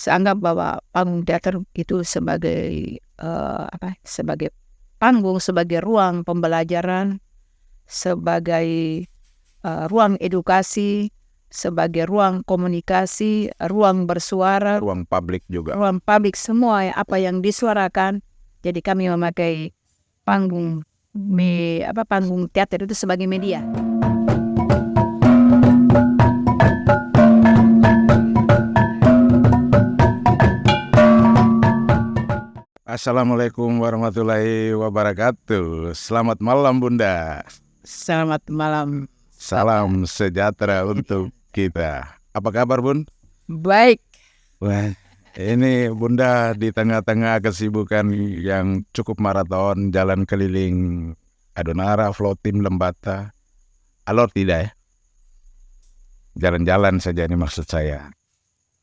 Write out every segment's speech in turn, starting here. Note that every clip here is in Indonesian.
Seanggap bahwa panggung teater itu sebagai sebagai panggung, sebagai ruang pembelajaran, sebagai ruang edukasi, sebagai ruang komunikasi, ruang bersuara, ruang publik juga. ruang publik, semua apa yang disuarakan. Jadi kami memakai panggung panggung teater itu sebagai media. Assalamualaikum warahmatullahi wabarakatuh. Selamat malam Bunda. Selamat malam. Salam sejahtera untuk kita. Apa kabar Bun? Baik. Wah, ini Bunda di tengah-tengah kesibukan yang cukup maraton, jalan keliling Adonara, Flotim, Lembata. Alor tidak ya? Jalan-jalan saja ini maksud saya.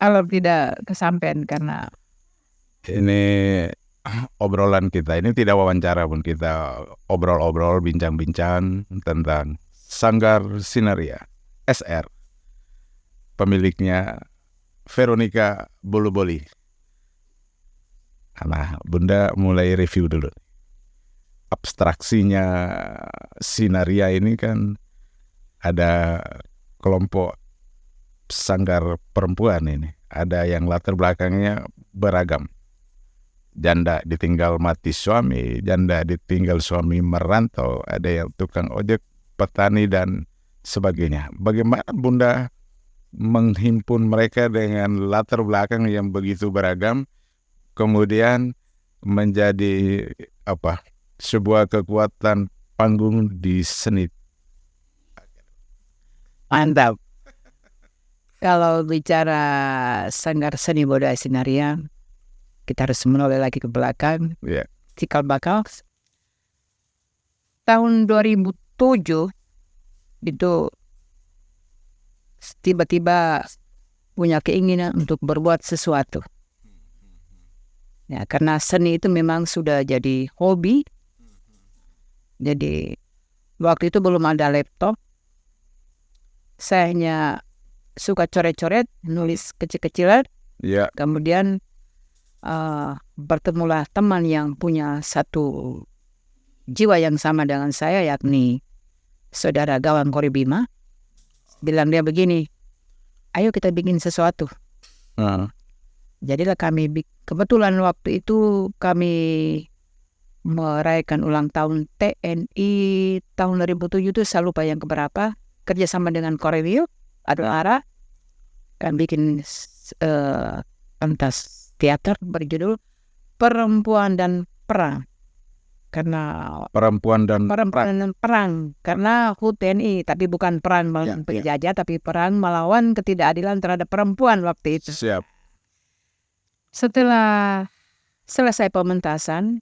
Alor tidak kesampaian karena ini obrolan kita ini tidak wawancara pun, kita obrol-obrol, bincang-bincang tentang Sanggar Sinaria SR, pemiliknya Veronica Boloboli. Nah, Bunda mulai review dulu. Abstraksinya Sinaria ini kan ada kelompok sanggar perempuan ini, ada yang latar belakangnya beragam. Janda ditinggal mati suami, janda ditinggal suami merantau, ada yang tukang ojek, petani, dan sebagainya. Bagaimana Bunda menghimpun mereka dengan latar belakang yang begitu beragam, kemudian menjadi sebuah kekuatan panggung di seni? Mantap. Kalau bicara Sanggar Seni Budaya Sinaria, kita harus menoleh lagi ke belakang. Yeah. Cikal bakal. Tahun 2007 itu tiba-tiba punya keinginan untuk berbuat sesuatu. Ya, karena seni itu memang sudah jadi hobi. Jadi waktu itu belum ada laptop. Saya hanya suka coret-coret, nulis kecil-kecilan. Yeah. Kemudian bertemulah teman yang punya satu jiwa yang sama dengan saya, yakni saudara Gawang Koribima. Bilang dia begini, ayo kita bikin sesuatu. Jadilah kami, kebetulan waktu itu kami merayakan ulang tahun TNI tahun 2007 itu, saya lupa yang keberapa, kerjasama dengan Korewil, Adonara, kan bikin pentas teater berjudul Perempuan dan Perang. Karena perempuan dan perang karena HUT TNI, tapi bukan perang melawan penjajah, tapi perang melawan ketidakadilan terhadap perempuan waktu itu. Siap. Setelah selesai pementasan,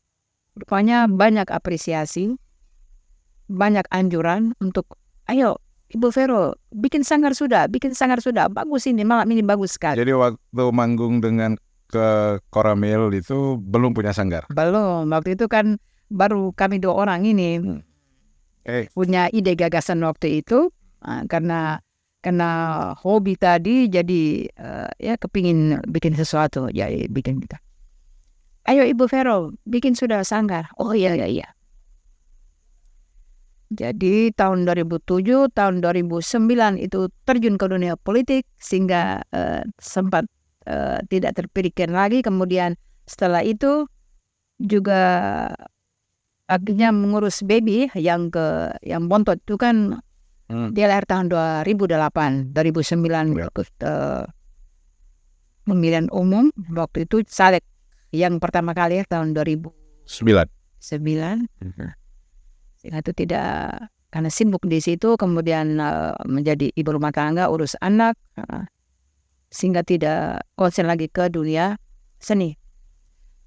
rupanya banyak apresiasi, banyak anjuran untuk, ayo Ibu Vero, bikin sanggar sudah, bagus ini, malam ini bagus sekali. Jadi waktu manggung dengan ke Koramil itu belum punya sanggar? Belum, waktu itu kan baru kami 2 orang ini punya ide gagasan waktu itu, karena hobi tadi, jadi kepingin bikin sesuatu, ya bikin kita. Ayo Ibu Vero, bikin sudah sanggar. Oh iya. Jadi tahun 2007, tahun 2009 itu terjun ke dunia politik, sehingga sempat tidak terpikirkan lagi. Kemudian setelah itu juga akhirnya mengurus baby yang bontot itu kan, dia lahir tahun 2008, 2009 ikut pemilihan umum. Waktu itu caleg yang pertama kali tahun 2009. Sehingga itu tidak, karena sibuk di situ, kemudian menjadi ibu rumah tangga, urus anak, sehingga tidak konsen lagi ke dunia seni.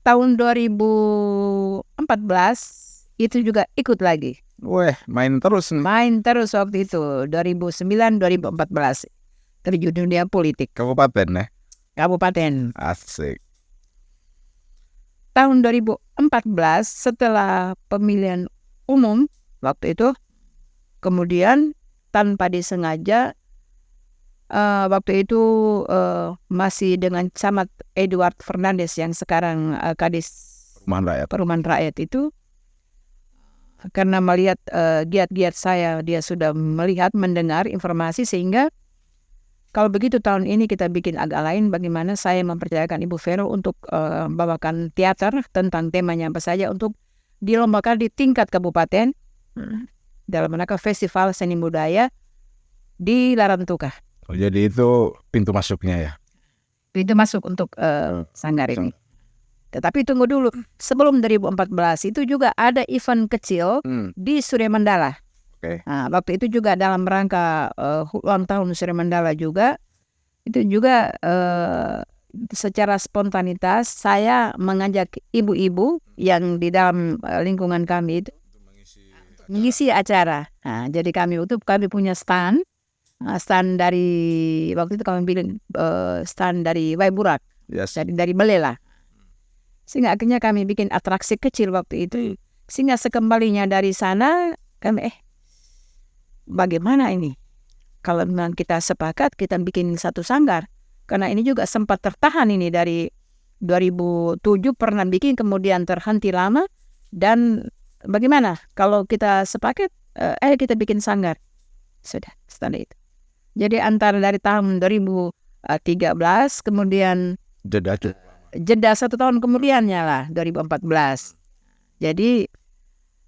Tahun 2014 itu juga ikut lagi. Main terus waktu itu, 2009-2014 terjun dunia politik. Kabupaten ya? Kabupaten. Asik. Tahun 2014 setelah pemilihan umum waktu itu, kemudian tanpa disengaja waktu itu masih dengan camat Edward Fernandes yang sekarang Kadis Perumahan Rakyat itu. Karena melihat giat-giat saya, dia sudah melihat, mendengar informasi, sehingga kalau begitu tahun ini kita bikin agak lain, bagaimana saya mempercayakan Ibu Vero untuk bawakan teater tentang temanya apa saja untuk dilombakan di tingkat kabupaten dalam rangka festival seni budaya di Larantuka. Oh, jadi itu pintu masuknya ya? Pintu masuk untuk sanggar ini. Tetapi tunggu dulu, sebelum 2014 itu juga ada event kecil di Surya Mandala. Nah, waktu itu juga dalam rangka ulang tahun Surya Mandala juga, itu juga secara spontanitas saya mengajak ibu-ibu yang di dalam lingkungan kami itu mengisi acara. Nah, jadi kami punya stand dari waktu itu kami bilang stand dari Waiburak, dari Belela. Sehingga akhirnya kami bikin atraksi kecil waktu itu. Sehingga sekembalinya dari sana kami bagaimana ini kalau memang kita sepakat kita bikin satu sanggar, karena ini juga sempat tertahan ini dari 2007 pernah bikin, kemudian terhenti lama, dan bagaimana kalau kita sepakat kita bikin sanggar. Sudah setelah itu. Jadi antara dari tahun 2013 kemudian jeda 1 tahun kemudiannya lah 2014. Jadi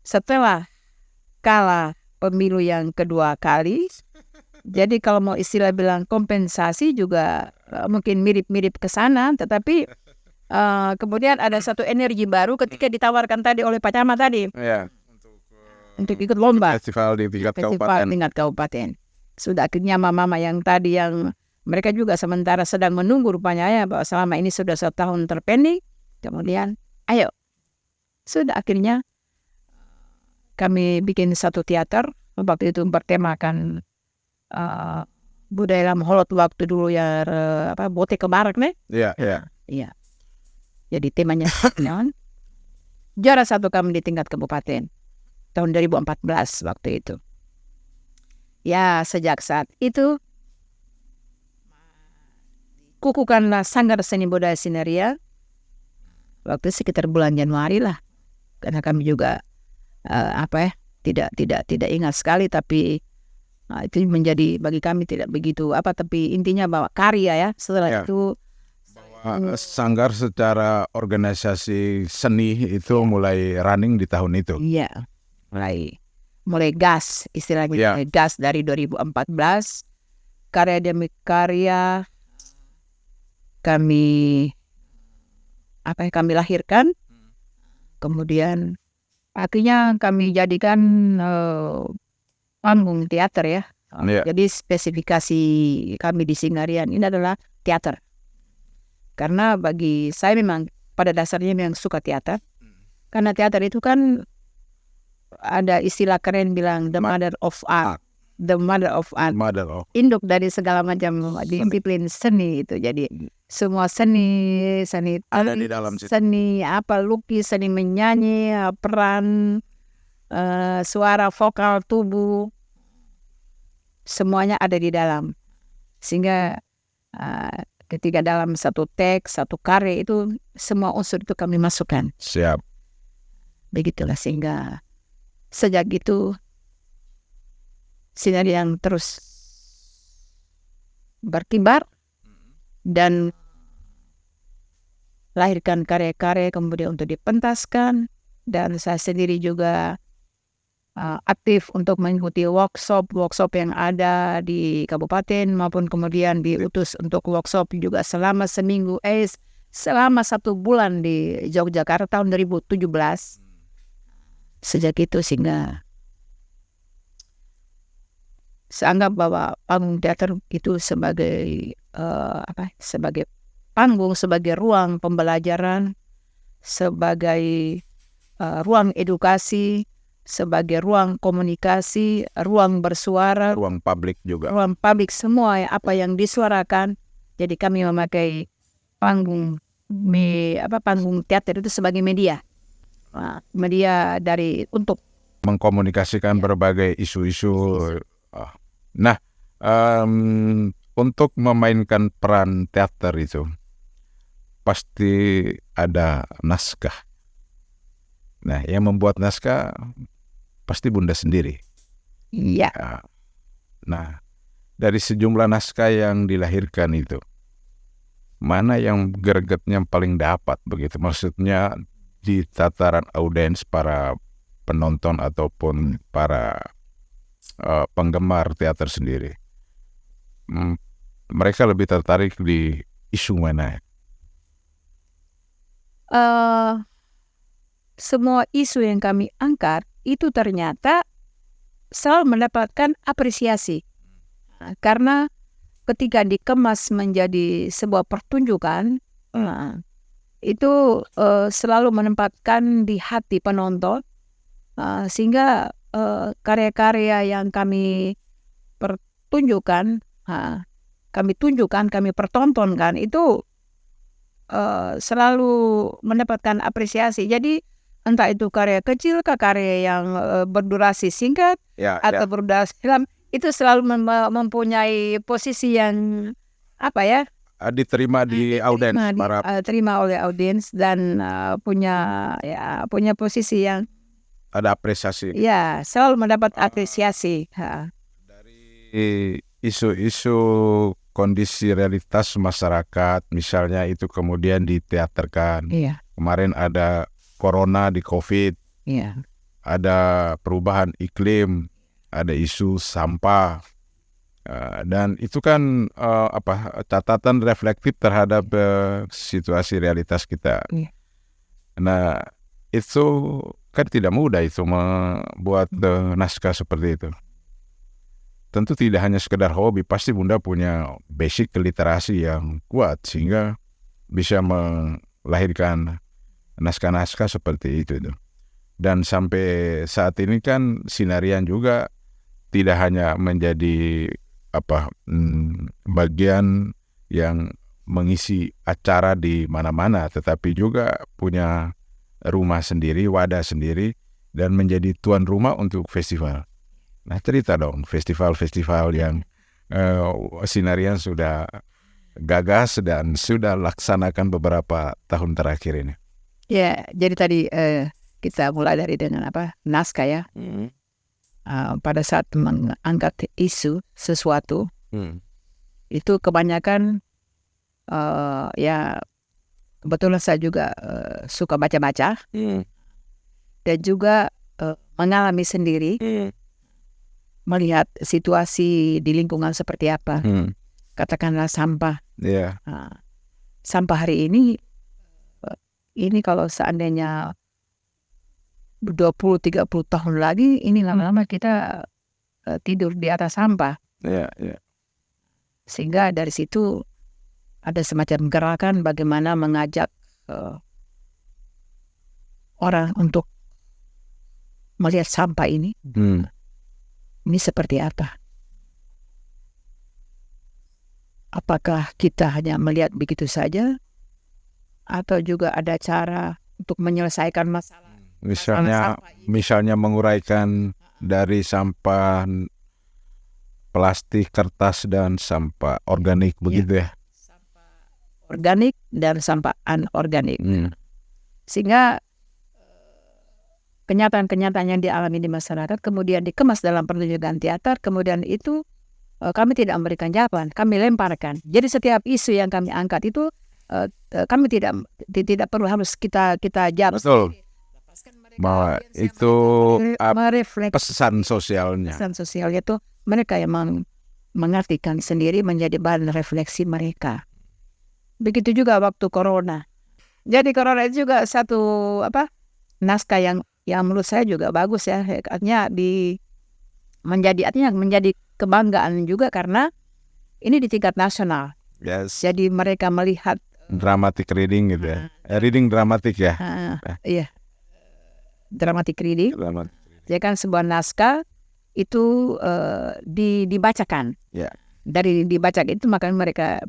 setelah kalah pemilu yang kedua kali, jadi kalau mau istilah bilang kompensasi juga mungkin mirip-mirip ke sana, tetapi kemudian ada satu energi baru ketika ditawarkan tadi oleh Pak Camat tadi untuk ikut lomba festival di tingkat kabupaten. Sudah akhirnya mama-mama yang tadi yang mereka juga sementara sedang menunggu rupanya ya, bahwa selama ini sudah 1 tahun terpending, kemudian ayo, sudah akhirnya kami bikin satu teater, waktu itu bertemakan budaya dalam holot waktu dulu ya, bote kebarak nih. Iya. Jadi temanya juara 1 kami di tingkat kabupaten tahun 2014 waktu itu. Ya, sejak saat itu kukukanlah Sanggar Seni Budaya Sinaria waktu sekitar bulan Januari lah, karena kami juga tidak ingat sekali, tapi itu menjadi bagi kami tidak begitu tapi intinya bawa karya ya. Setelah itu sanggar secara organisasi seni itu mulai running di tahun itu. Iya, mulai gas istilahnya, gas dari 2014. Karya demi karya kami lahirkan, kemudian akhirnya kami jadikan panggung teater ya. Jadi spesifikasi kami di Singarian ini adalah teater, karena bagi saya memang pada dasarnya memang suka teater, karena teater itu kan ada istilah keren bilang the mother of art, induk dari segala macam disiplin seni itu. Jadi semua seni ada di dalam situ. Seni lukis, seni menyanyi, peran, suara, vokal, tubuh, semuanya ada di dalam. Sehingga ketika dalam satu teks, satu karya itu semua unsur itu kami masukkan. Siap. Begitulah, sehingga sejak itu Sinari yang terus berkibar dan lahirkan karya-karya kemudian untuk dipentaskan. Dan saya sendiri juga aktif untuk mengikuti workshop yang ada di kabupaten, maupun kemudian diutus untuk workshop juga selama 1 bulan di Yogyakarta tahun 2017. Sejak itu sehingga saya anggap bahwa panggung teater itu sebagai sebagai panggung, sebagai ruang pembelajaran, sebagai ruang edukasi, sebagai ruang komunikasi, ruang bersuara, ruang publik juga. Ruang publik semua apa yang disuarakan. Jadi kami memakai panggung teater itu sebagai media. Media untuk mengkomunikasikan berbagai isu-isu. Nah, untuk memainkan peran teater itu pasti ada naskah. Nah, yang membuat naskah pasti Bunda sendiri. Iya. Nah, dari sejumlah naskah yang dilahirkan itu, mana yang gregetnya paling dapat begitu? Maksudnya di tataran audiens para penonton ataupun para penggemar teater sendiri. Mereka lebih tertarik di isu mana? Semua isu yang kami angkat itu ternyata selalu mendapatkan apresiasi. Karena ketika dikemas menjadi sebuah pertunjukan, itu selalu menempatkan di hati penonton, sehingga karya-karya yang kami pertunjukkan, kami pertontonkan itu selalu mendapatkan apresiasi. Jadi entah itu karya kecil, karya yang berdurasi singkat atau berdurasi dalam, itu selalu mempunyai posisi yang diterima di audiens, terima oleh audiens dan punya posisi yang ada apresiasi. Ya, selalu mendapat apresiasi. Dari isu-isu kondisi realitas masyarakat, misalnya itu kemudian diteaterkan. Iya. Kemarin ada corona di COVID, ada perubahan iklim, ada isu sampah, dan itu kan catatan reflektif terhadap situasi realitas kita. Nah, itu kan tidak mudah itu membuat naskah seperti itu. Tentu tidak hanya sekedar hobi, pasti Bunda punya basic literasi yang kuat sehingga bisa melahirkan naskah-naskah seperti itu. Dan sampai saat ini kan Sinarian juga tidak hanya menjadi bagian yang mengisi acara di mana-mana, tetapi juga punya rumah sendiri, wadah sendiri, dan menjadi tuan rumah untuk festival. Nah, cerita dong festival-festival yang Sinarian sudah gagas dan sudah laksanakan beberapa tahun terakhir ini. Ya, jadi tadi kita mulai dari dengan naskah ya. Pada saat mengangkat isu sesuatu, itu kebanyakan ya kebetulan saya juga suka baca-baca dan juga mengalami sendiri. Melihat situasi di lingkungan seperti apa. Katakanlah sampah. Sampah hari ini kalau seandainya 20-30 tahun lagi, ini lama-lama kita tidur di atas sampah. Sehingga dari situ ada semacam gerakan bagaimana mengajak orang untuk melihat sampah ini. Ini seperti apa? Apakah kita hanya melihat begitu saja? Atau juga ada cara untuk menyelesaikan masalah? Misalnya menguraikan dari sampah plastik, kertas, dan sampah organik, begitu ya? Sampah organik dan sampah anorganik. Sehingga kenyataan-kenyataan yang dialami di masyarakat kemudian dikemas dalam pertunjukan teater, kemudian itu kami tidak memberikan jawaban, kami lemparkan. Jadi setiap isu yang kami angkat itu kami tidak perlu harus kita jawab. Betul. Bahwa itu pesan sosialnya. Pesan sosialnya itu mereka yang mengartikan sendiri menjadi bahan refleksi mereka. Begitu juga waktu corona. Jadi corona itu juga satu naskah yang menurut saya juga bagus ya, artinya menjadi kebanggaan juga karena ini di tingkat nasional. Jadi mereka melihat dramatic reading gitu ya, reading dramatik ya. Iya, dramatic reading. Jadi kan sebuah naskah itu dibacakan. Dari dibacakan itu maka mereka.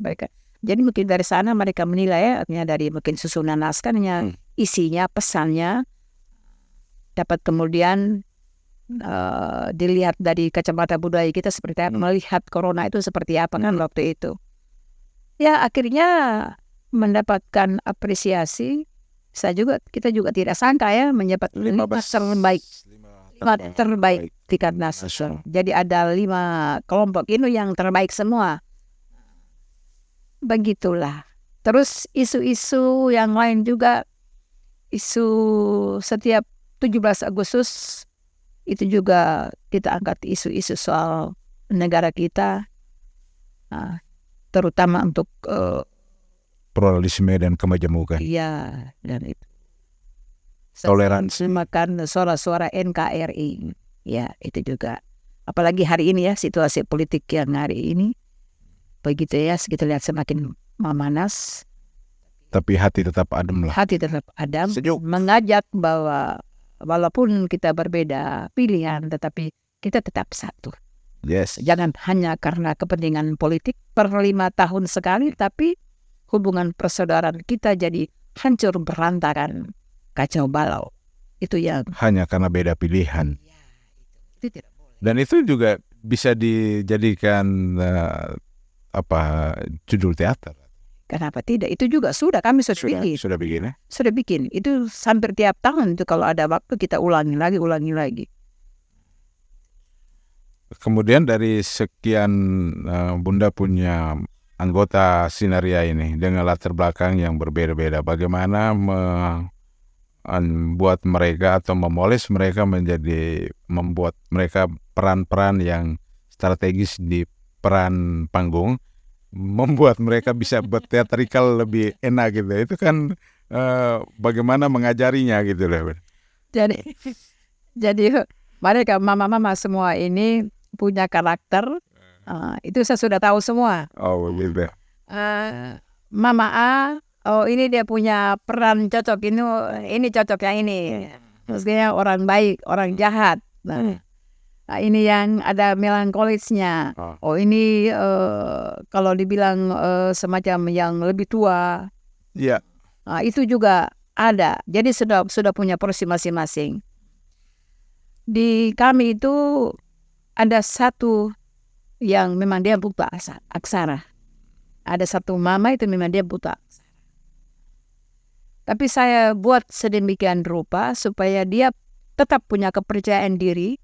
Jadi mungkin dari sana mereka menilai, artinya dari mungkin susunan naskahnya, isinya, pesannya dapat kemudian dilihat dari kacamata budaya kita seperti apa, melihat corona itu seperti apa kan waktu itu. Ya akhirnya mendapatkan apresiasi. Kita juga tidak sangka ya mendapat 5 terbaik tingkat nasional. Jadi ada 5 kelompok ini yang terbaik semua. Begitulah. Terus isu-isu yang lain juga, isu setiap 17 Agustus itu juga kita angkat isu-isu soal negara kita, terutama untuk pluralisme dan kemajemukan. Iya, dan itu Toleransi. makan suara-suara NKRI. Ya, itu juga. Apalagi hari ini ya, situasi politik yang hari ini. Begitu ya, kita lihat semakin memanas. Tapi hati tetap adem lah. Hati tetap adem. Sejuk. Mengajak bahwa walaupun kita berbeda pilihan, tetapi kita tetap satu. Yes. Jangan hanya karena kepentingan politik per 5 tahun sekali, tapi hubungan persaudaraan kita jadi hancur berantakan, kacau balau. Itu yang Hanya karena beda pilihan. itu tidak boleh. Dan itu juga bisa dijadikan judul teater. Kenapa tidak? Itu juga kami sudah bikin. Sudah bikin ya? Sudah bikin. Itu hampir tiap tahun itu kalau ada waktu kita ulangi lagi. Kemudian dari sekian Bunda punya anggota Sinaria ini dengan latar belakang yang berbeda-beda, bagaimana membuat mereka atau memoles mereka membuat mereka peran-peran yang strategis di peran panggung, membuat mereka bisa berteatrikal lebih enak gitu. Itu kan bagaimana mengajarinya gitu loh. Jadi mereka mama-mama semua ini punya karakter, itu saya sudah tahu semua. Oh gitu. Mama A, ini dia punya peran cocok, ini cocok yang ini. Maksudnya orang baik, orang jahat. Nah, ini yang ada melankolisnya. Ini kalau dibilang semacam yang lebih tua. Iya. Itu juga ada. Jadi sudah punya porsi masing-masing. Di kami itu ada satu yang memang dia buta aksara. Ada satu mama itu memang dia buta aksara. Tapi saya buat sedemikian rupa supaya dia tetap punya kepercayaan diri,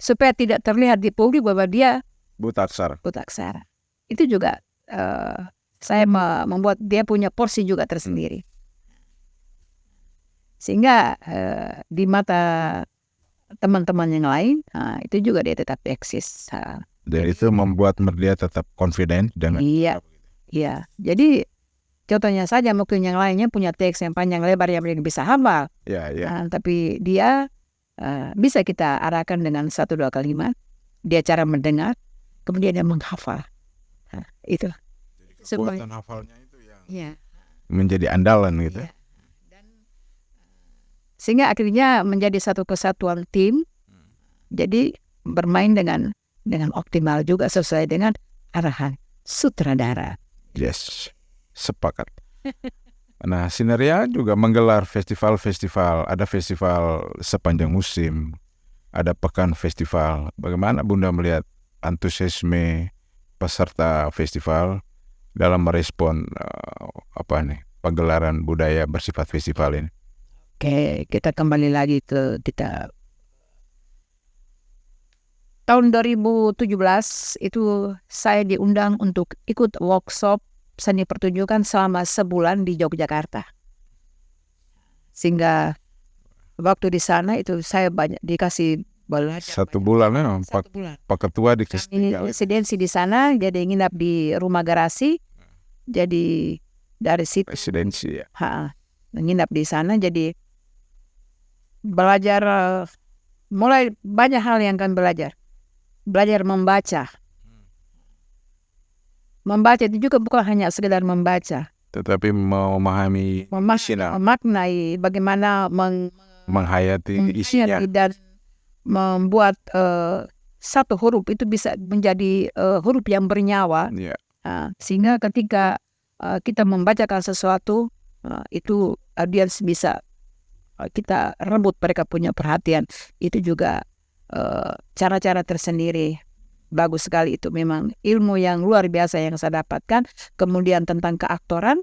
supaya tidak terlihat di publik bahwa dia buta aksara. Itu juga saya membuat dia punya porsi juga tersendiri. Sehingga di mata teman-teman yang lain, itu juga dia tetap eksis. Dan itu membuat dia tetap confident dengan. Iya. Jadi contohnya saja mungkin yang lainnya punya teks yang panjang lebar yang bisa hafal. Tapi dia bisa kita arahkan dengan 1-2 kalimat. Dia cara mendengar, kemudian dia menghafal. Itu. Jadi kekuatan hafalnya itu yang menjadi andalan gitu. Sehingga akhirnya menjadi satu kesatuan tim. Jadi bermain dengan optimal juga sesuai dengan arahan sutradara. Yes, sepakat. Nah, Sinaria juga menggelar festival-festival. Ada festival sepanjang musim, ada pekan festival. Bagaimana Bunda melihat antusiasme peserta festival dalam merespon pagelaran budaya bersifat festival ini? Oke, kita kembali lagi ke tahun 2017 itu saya diundang untuk ikut workshop seni pertunjukan selama sebulan di Yogyakarta. Sehingga waktu di sana itu saya banyak dikasih belajar. 1 bulan ya, Pak Ketua dikasih. Ini residensi di sana, jadi nginap di rumah garasi. Jadi dari situ residensi ya. Nginap di sana, jadi belajar mulai banyak hal yang kan belajar membaca. Membaca itu juga bukan hanya sekedar membaca, tetapi memahami memaknai bagaimana menghayati isinya dan membuat satu huruf itu bisa menjadi huruf yang bernyawa. Sehingga ketika kita membacakan sesuatu, itu audiens bisa kita rebut mereka punya perhatian. Itu juga cara-cara tersendiri. Bagus sekali itu, memang ilmu yang luar biasa yang saya dapatkan. Kemudian tentang keaktoran,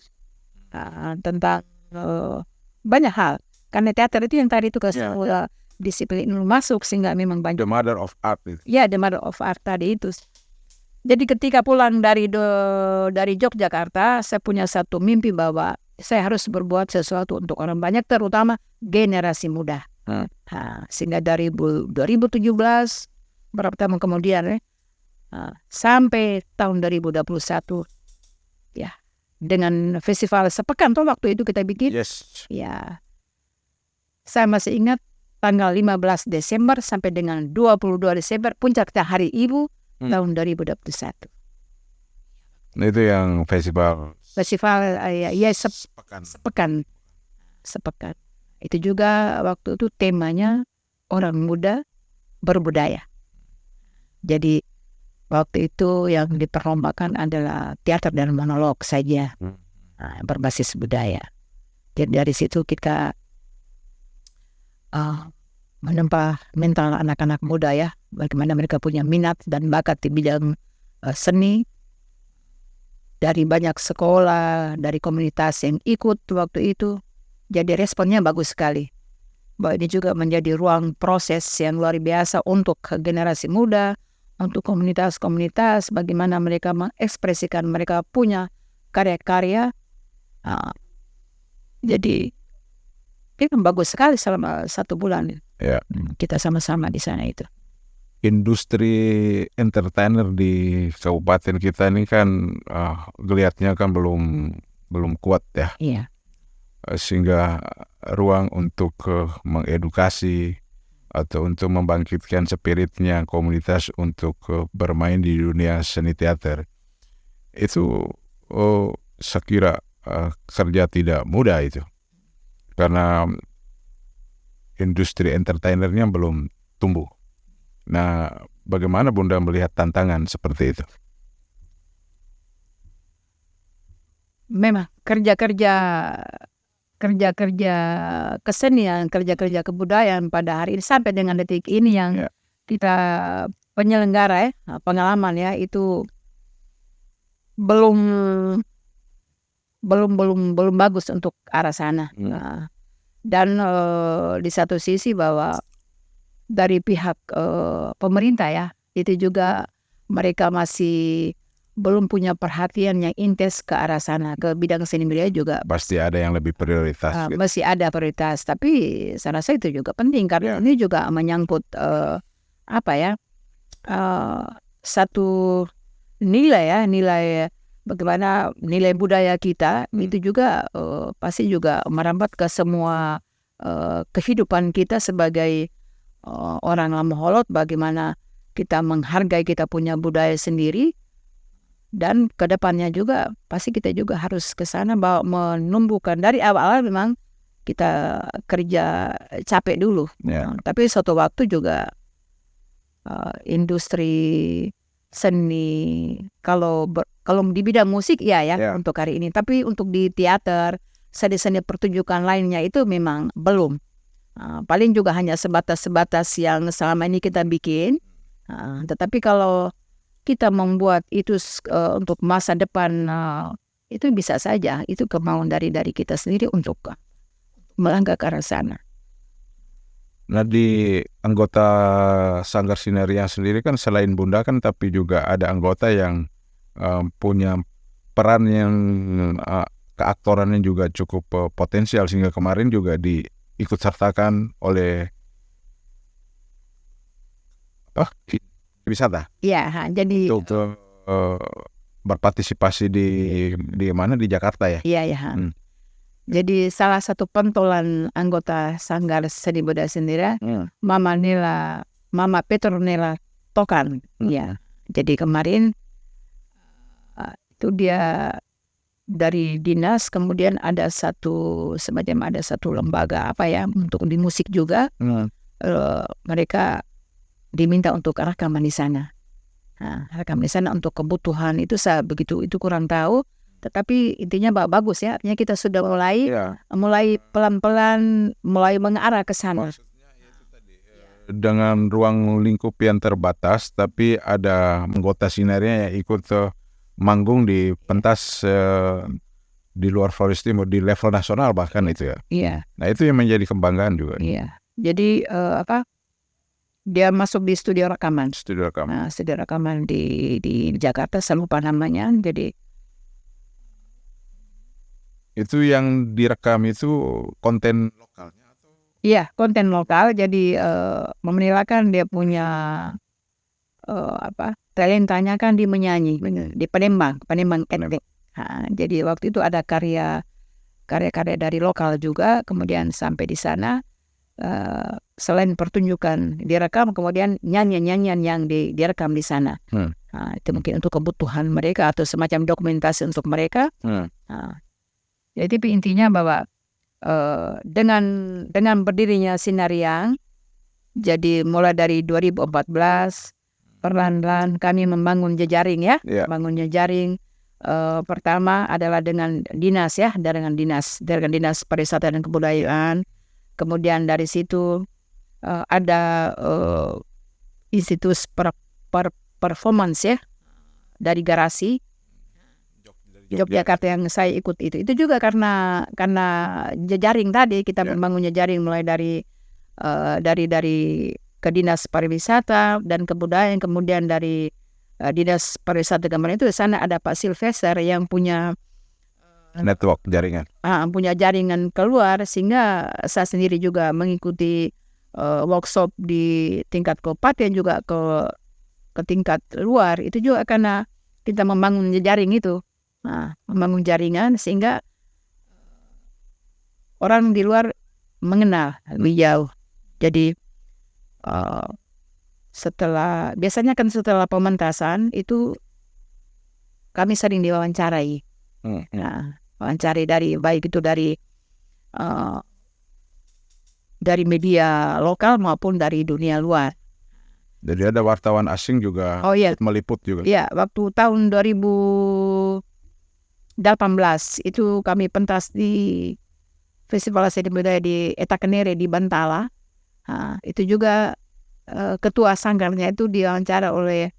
tentang banyak hal. Karena teater itu yang tadi itu disiplin ilmu masuk, sehingga memang banyak. The mother of art itu. Ya, the mother of art tadi itu. Jadi ketika pulang dari Yogyakarta, saya punya satu mimpi bahwa saya harus berbuat sesuatu untuk orang banyak, terutama generasi muda. Sehingga dari 2017, berapa tahun kemudian sampai tahun 2021, ya, dengan festival sepekan tuh waktu itu kita bikin. Yes. Ya, saya masih ingat tanggal 15 Desember sampai dengan 22 Desember, puncaknya Hari Ibu tahun 2021. Nah, itu yang festival sepekan. Itu juga waktu itu temanya orang muda berbudaya. Jadi waktu itu yang diperlombakan adalah teater dan monolog saja, berbasis budaya. Jadi dari situ kita menempa mental anak-anak muda, ya, bagaimana mereka punya minat dan bakat di bidang seni. Dari banyak sekolah, dari komunitas yang ikut waktu itu. Jadi responnya bagus sekali. Bahwa ini juga menjadi ruang proses yang luar biasa untuk generasi muda, untuk komunitas-komunitas, bagaimana mereka mengekspresikan mereka punya karya-karya. Jadi itu bagus sekali selama 1 bulan. Ya. Kita sama-sama di sana itu. Industri entertainer di kabupaten kita ini kan geliatnya kan belum kuat, ya. Iya. Sehingga ruang untuk mengedukasi atau untuk membangkitkan spiritnya komunitas untuk bermain di dunia seni teater itu saya kira kerja tidak mudah itu, karena industri entertainernya belum tumbuh. Nah, bagaimana Bunda melihat tantangan seperti itu? Memang kerja-kerja kesenian, kerja-kerja kebudayaan pada hari ini sampai dengan detik ini yang kita penyelenggara, pengalaman, ya, itu belum bagus untuk arah sana. Dan di satu sisi bahwa dari pihak pemerintah, ya, itu juga mereka masih belum punya perhatian yang intens ke arah sana, ke bidang seni budaya juga. Pasti ada yang lebih prioritas. Gitu. Masih ada prioritas, tapi saya rasa itu juga penting karena ini juga menyangkut satu nilai bagaimana nilai budaya kita itu juga pasti juga merambat ke semua kehidupan kita sebagai orang Lamoholot, bagaimana kita menghargai kita punya budaya sendiri. Dan kedepannya juga pasti kita juga harus ke sana bahwa menumbuhkan dari awal memang kita kerja capek dulu. Tapi suatu waktu juga industri seni kalau di bidang musik ya untuk hari ini, tapi untuk di teater, seni pertunjukan lainnya itu memang belum. Paling juga hanya sebatas yang selama ini kita bikin. Tetapi kalau kita membuat itu untuk masa depan, itu bisa saja, itu kemauan dari kita sendiri untuk melangkah ke arah sana. Nah, di anggota Sanggar Sineria sendiri kan selain Bunda kan tapi juga ada anggota yang punya peran yang keaktorannya juga cukup potensial, sehingga kemarin juga diikut sertakan oleh wisata. Iya, jadi untuk berpartisipasi di mana, di Jakarta, ya? Iya. Jadi salah satu pentolan anggota Sanggar Seni Budaya Sineria, Mama Petronella Tokan. Ya. Jadi kemarin itu dia dari dinas, kemudian ada satu lembaga untuk di musik juga. Mereka diminta untuk rekaman di sana. Rekaman di sana untuk kebutuhan itu saya begitu itu kurang tahu, tetapi intinya bagus ya. Artinya kita sudah mulai pelan-pelan mulai mengarah ke sana. Maksudnya itu tadi dengan ruang lingkup yang terbatas, tapi ada anggota Sinarnya yang ikut manggung di pentas di luar Flores Timur di level nasional bahkan itu ya. Iya. Nah itu yang menjadi kebanggaan juga. Iya. Jadi dia masuk di studio rekaman. Studio rekaman. Nah, studio rekaman di Jakarta, saya lupa namanya. Jadi itu yang direkam itu konten lokalnya atau? iya, konten lokal. Jadi menilaikan dia punya talentanya kan di menyanyi di Palembang etnik. Jadi waktu itu ada karya-karya dari lokal juga, kemudian sampai di sana selain pertunjukan direkam, kemudian nyanyian yang direkam di sana. Itu mungkin untuk kebutuhan mereka atau semacam dokumentasi untuk mereka. Jadi intinya bahwa dengan berdirinya Sinariang, jadi mulai dari 2014 perlahan-lahan kami membangun jejaring ya. Bangun jejaring. Pertama adalah dengan dinas pariwisata dan kebudayaan. Kemudian dari situ ada institusi performance ya dari Garasi Yogyakarta yang saya ikut itu juga karena jejaring tadi kita membangun jejaring mulai dari ke dinas pariwisata dan kebudayaan, kemudian dari dinas pariwisata kemarin itu di sana ada Pak Sylvester yang punya network jaringan. Punya jaringan keluar, sehingga saya sendiri juga mengikuti workshop di tingkat kabupaten juga ke tingkat luar. Itu juga karena kita membangun jaring itu. Membangun jaringan sehingga orang di luar mengenal lebih jauh. Jadi biasanya kan setelah pementasan itu kami sering diwawancarai. Wawancari baik itu dari media lokal maupun dari dunia luar. Jadi ada wartawan asing juga meliput juga. Iya, waktu tahun 2018 itu kami pentas di Festival Seni Budaya di Etakenere di Bantala. Itu juga ketua sanggarnya itu diwawancara oleh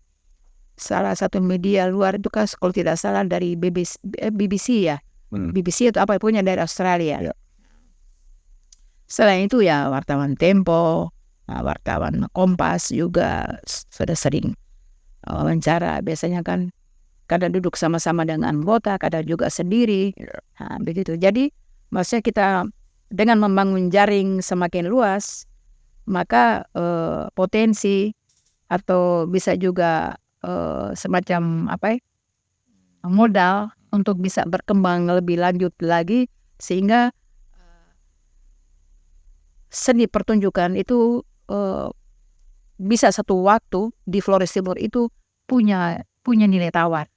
salah satu media luar itu kan kalau tidak salah dari BBC ya. BBC itu apa punya dari Australia. Selain itu ya wartawan Tempo, wartawan Kompas juga sudah sering wawancara. Biasanya kan kadang duduk sama-sama dengan anggota, kadang juga sendiri. Begitu. Jadi maksudnya kita dengan membangun jaring semakin luas, maka potensi atau bisa juga semacam modal untuk bisa berkembang lebih lanjut lagi, sehingga seni pertunjukan itu bisa satu waktu di Flores Timur itu punya nilai tawar,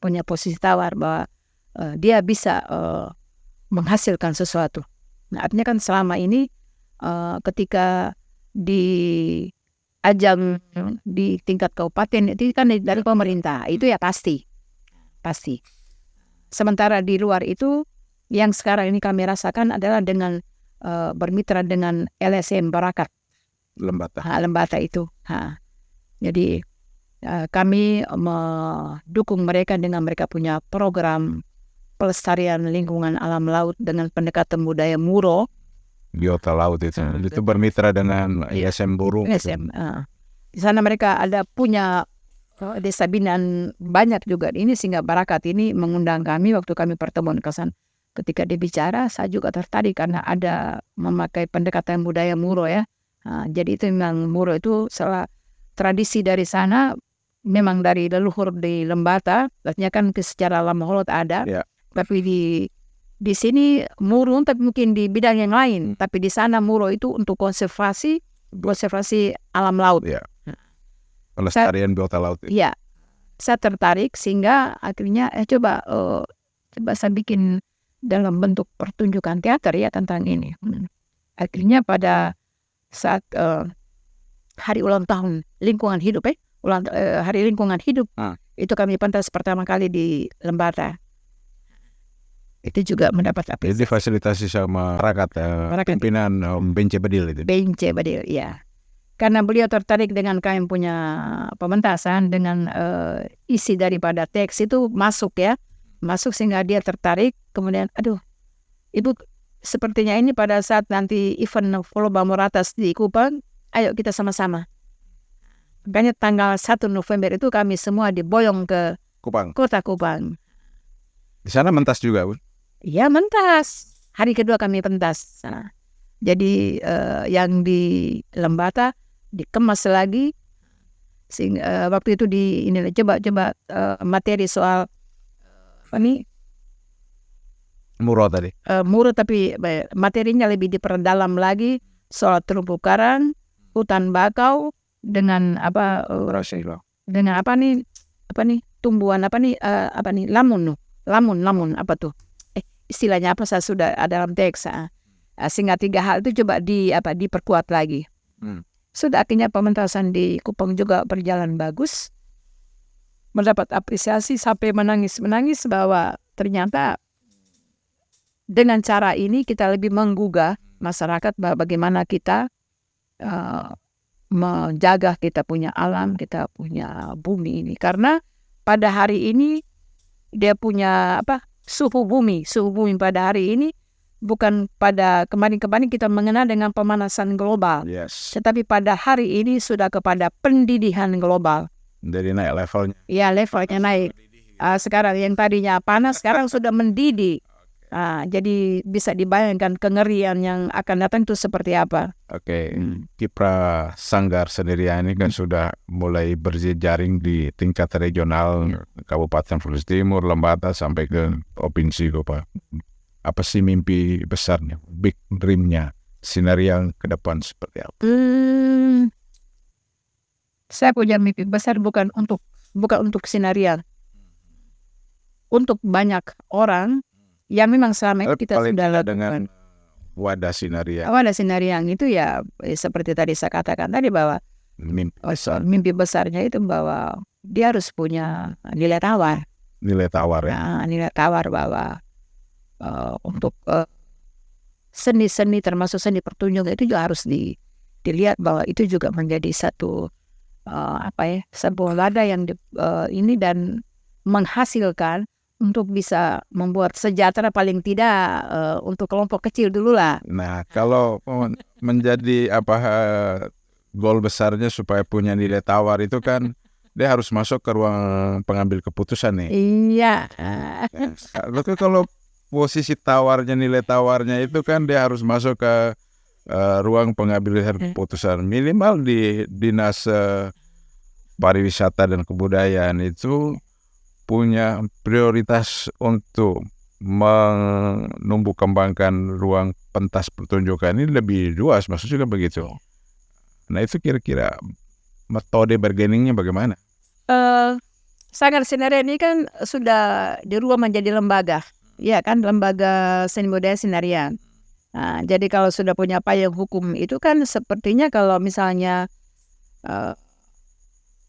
punya posisi tawar bahwa dia bisa menghasilkan sesuatu. Nah, artinya kan selama ini ketika di ajang di tingkat kabupaten itu kan dari pemerintah, itu ya pasti. Sementara di luar itu yang sekarang ini kami rasakan adalah dengan bermitra dengan LSM Barakat Lembata itu. Jadi kami mendukung mereka dengan mereka punya program pelestarian lingkungan alam laut dengan pendekatan budaya Muro. Biota laut itu bermitra dengan ISM Burung. Di sana mereka ada punya desa binaan banyak juga ini, sehingga Barakat ini mengundang kami waktu kami pertemuan ke sana. Ketika dia bicara, saya juga tertarik karena ada memakai pendekatan budaya Muro ya. Jadi itu memang Muro itu salah tradisi dari sana, memang dari leluhur di Lembata, artinya kan secara lama holot ada. Tapi di sini Muro tapi mungkin di bidang yang lain, tapi di sana Muro itu untuk konservasi alam laut. Pelestarian biota laut. Iya, saya tertarik sehingga akhirnya coba saya bikin dalam bentuk pertunjukan teater ya tentang ini. Akhirnya pada saat hari ulang tahun lingkungan hidup hari lingkungan hidup itu kami pentas pertama kali di Lembata. itu juga mendapat Jadi apresiasi. difasilitasi sama rakyat, pimpinan Bence Badil itu. Bence Badil, ya. Karena beliau tertarik dengan kami punya pementasan, dengan isi daripada teks itu masuk sehingga dia tertarik. Kemudian, aduh, Ibu sepertinya ini pada saat nanti event Lomba Moratas di Kupang, ayo kita sama-sama. Makanya tanggal 1 November itu kami semua diboyong ke Kupang. kota Kupang. Di sana mentas juga, Bu? Iya, mentas. Hari kedua kami pentas. Nah, jadi yang di Lembata dikemas lagi. Waktu itu coba materi soal apa nih? Muro tadi. Muro, tapi materinya lebih diperdalam lagi soal terumbu karang, hutan bakau dengan dengan apa nih tumbuhan lamun apa tuh istilahnya apa, saya sudah ada dalam teks. Sehingga 3 hal itu coba diperkuat lagi. Sudah akhirnya pementasan di Kupang juga berjalan bagus, mendapat apresiasi sampai menangis bahwa ternyata dengan cara ini kita lebih menggugah masyarakat bahwa bagaimana kita menjaga kita punya alam, kita punya bumi ini. Karena pada hari ini dia punya suhu bumi pada hari ini bukan pada kemarin kita mengenal dengan pemanasan global. Yes. Tetapi pada hari ini sudah kepada pendidikan global. Jadi naik levelnya. Ya, levelnya naik. Sekarang yang tadinya panas sekarang sudah mendidih. Jadi bisa dibayangkan kengerian yang akan datang itu seperti apa. Oke. Kiprah Sanggar sendiri ini kan sudah mulai berjejaring di tingkat regional, Kabupaten Flores Timur, Lembata sampai ke provinsi Kupang. Apa sih mimpi besarnya, big dream-nya, sineria ke depan seperti apa? Saya punya mimpi besar bukan untuk sineria, untuk banyak orang yang memang selama ini kita sudah lakukan dengan wadah sineria. Wadah sineria itu ya seperti tadi saya katakan tadi bahwa mimpi besarnya itu bahwa dia harus punya nilai tawar. Nilai tawar ya. Nilai tawar bahwa untuk seni-seni termasuk seni pertunjukan itu juga harus dilihat bahwa itu juga menjadi satu sebuah wadah yang ini dan menghasilkan untuk bisa membuat sejahtera paling tidak untuk kelompok kecil dulu lah. Nah, kalau menjadi goal besarnya supaya punya nilai tawar itu kan dia harus masuk ke ruang pengambil keputusan nih. Iya. Lalu kalau posisi tawarnya, nilai tawarnya itu kan dia harus masuk ke ruang pengambilan keputusan. Minimal di Dinas Pariwisata dan Kebudayaan itu punya prioritas untuk menumbuh kembangkan ruang pentas pertunjukan ini lebih luas, maksudnya begitu. Nah itu kira-kira metode bargainingnya bagaimana? Sanggar Sineria ini kan sudah dirubah menjadi lembaga, ya kan, lembaga seni budaya Sineria. Jadi kalau sudah punya payung hukum itu kan sepertinya kalau misalnya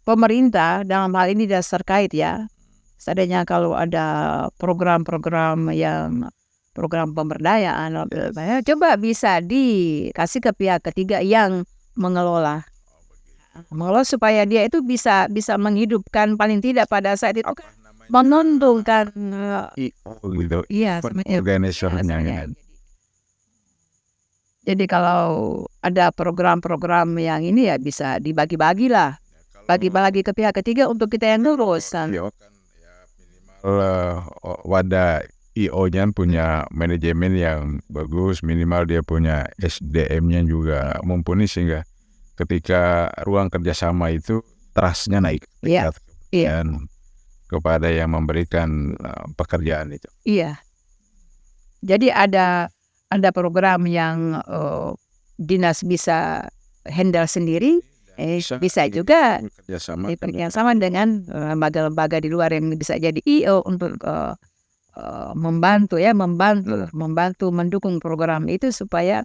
pemerintah dalam hal ini dasar terkait ya. Seandainya kalau ada program-program program pemberdayaan, coba bisa dikasih ke pihak ketiga yang mengelola supaya dia itu bisa menghidupkan paling tidak pada saat itu kan menguntungkan gitu. Iya, organisatornya. Jadi kalau ada program-program yang ini ya bisa dibagi-bagi lah, bagi-bagi ke pihak ketiga untuk kita yang ngurus. Wadah IO-nya punya manajemen yang bagus, minimal dia punya SDM-nya juga mumpuni sehingga ketika ruang kerjasama itu trust-nya naik. Dan kepada yang memberikan pekerjaan itu. Iya. Jadi ada program yang dinas bisa handle sendiri. Bisa juga bekerjasama dengan lembaga-lembaga di luar yang bisa jadi IO untuk membantu mendukung program itu supaya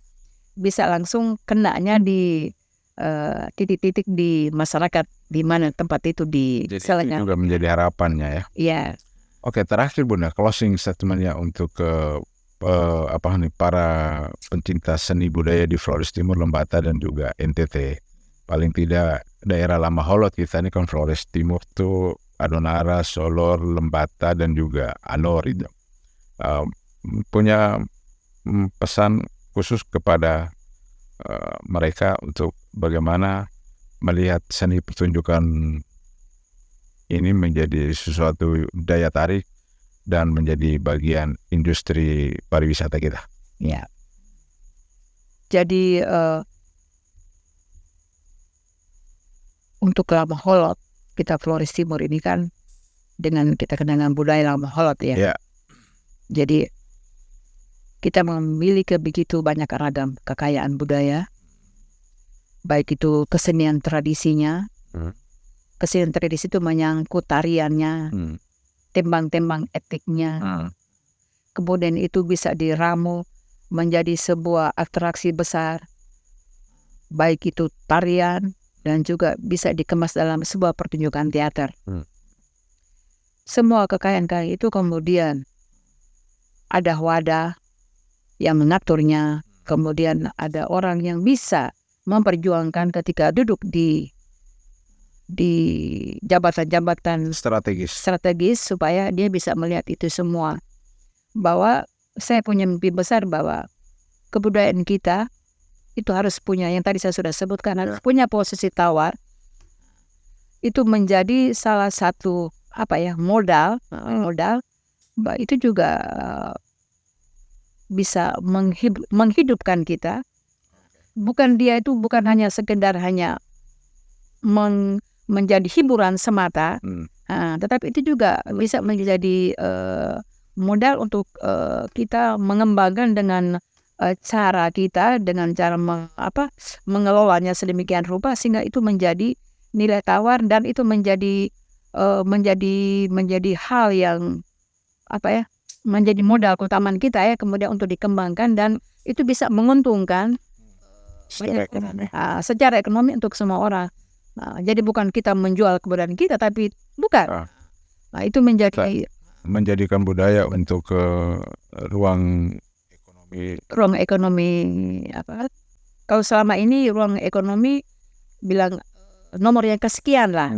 bisa langsung kenanya di titik-titik di masyarakat di mana tempat itu Jadi itu juga menjadi harapannya ya. Iya. Oke, terakhir Bunda, closing statementnya untuk para pencinta seni budaya di Flores Timur, Lembata dan juga NTT. Paling tidak daerah Lama Holot kita ini kan Flores Timur tuh Adonara, Solor, Lembata dan juga Alor itu. Punya pesan khusus kepada mereka untuk bagaimana melihat seni pertunjukan ini menjadi sesuatu daya tarik dan menjadi bagian industri pariwisata kita. Ya. Jadi untuk Lama Holot, kita Flores Timur ini kan kita kenal dengan budaya Lama Holot ya. Ya. Jadi kita memiliki begitu banyak ragam kekayaan budaya, baik itu kesenian tradisinya. Kesenian tradisi itu menyangkut tariannya, tembang-tembang etiknya. Kemudian itu bisa diramu menjadi sebuah atraksi besar, baik itu tarian dan juga bisa dikemas dalam sebuah pertunjukan teater. Semua kekayaan itu kemudian ada wadah yang mengaturnya, kemudian ada orang yang bisa memperjuangkan ketika duduk di jabatan-jabatan strategis supaya dia bisa melihat itu semua. Bahwa saya punya mimpi besar bahwa kebudayaan kita itu harus punya, yang tadi saya sudah sebutkan, harus punya posisi tawar. Itu menjadi salah satu modal. Itu juga bisa menghidupkan kita. Dia itu bukan hanya sekedar menjadi hiburan semata, tetapi itu juga bisa menjadi modal untuk kita mengembangkan dengan cara kita, dengan cara mengelolanya sedemikian rupa sehingga itu menjadi nilai tawar dan itu menjadi hal yang menjadi modal keutamaan kita ya, kemudian untuk dikembangkan dan itu bisa menguntungkan secara ekonomi untuk semua orang. Jadi bukan kita menjual kebudayaan kita, tapi bukan. Itu menjadikan budaya untuk ruang ekonomi. Kalau selama ini ruang ekonomi bilang nomor yang kesekian lah.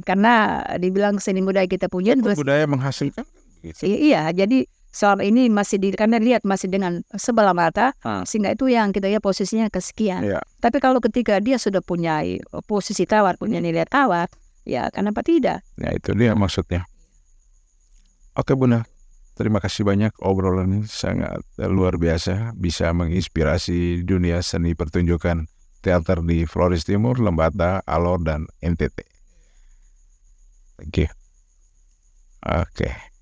Karena dibilang seni budaya kita punya budaya menghasilkan gitu. Iya, jadi selama ini karena lihat masih dengan sebelah mata, sehingga itu yang kita lihat posisinya kesekian. Tapi kalau ketika dia sudah punya posisi tawar, punya nilai tawar, ya kenapa tidak? Ya itu dia maksudnya. Oke Bunda, terima kasih banyak, obrolan sangat luar biasa, bisa menginspirasi dunia seni pertunjukan teater di Flores Timur, Lembata, Alor dan NTT. Thank you. Oke.